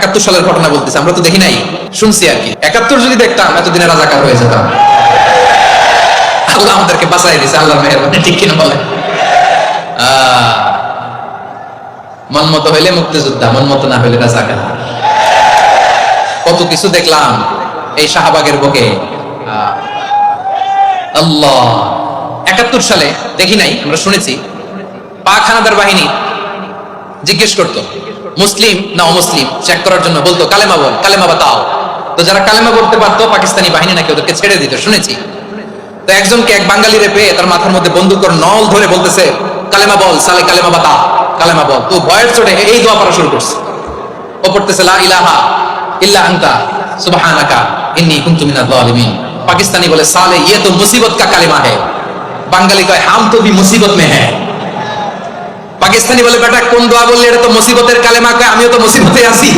71 সালের ঘটনা বলতেছি, আমরা তো দেখি নাই, শুনছি আর কি। 71 যদি দেখতাম এতদিনে রাজাকার হয়ে যেতাম। আল্লাহ আমাদেরকে বাঁচাই দিয়েছে, আল্লাহর মেহেরবানি, ঠিক কিনা বলে? মন মতো হইলে মুক্তিযোদ্ধা, মন মতো না হইলে রাজাকার। কত কিছু দেখলাম এই শাহবাগের বুকে। আল্লাহ, 71 সালে দেখি নাই, আমরা শুনেছি পাক হানাদার বাহিনী জিজ্ঞেস করতো মুসলিম না অমুসলিম চেক করার জন্য, বলতো কালেমা বল, কালেমা বাতাও। তো যারা কালেমা বলতে পারতো পাকিস্তানি বাহিনী নাকি ওদেরকে ছেড়ে দিত, শুনেছি। তো একজনকে এক বাঙালিরে পেয়ে তার মাথার মধ্যে বন্দুকের নল ধরে বলতেছে কালেমা বল, সালে কালেমা বাতা, কালেমা বল। তো ভয়ের চোটে এই দোয়া পড়া শুরু করছে। ও পড়তেছে লা ইলাহা ইল্লা আনতা সুবহানাকা ইন্নী কুনতু মিনাজ জালিমিন। পাকিস্তানি বলে সালে ইয়ে তো মুসিবত কা কালেমা है। বাঙালি কয় হাম তো ভি মুসিবত মে হ্যাঁ। পাকিস্তানি বলে বেটা কোন দোয়া বললে, এটা তো মুসিবতের কালেমা। কয় আমিও তো মুসিবতে আছি।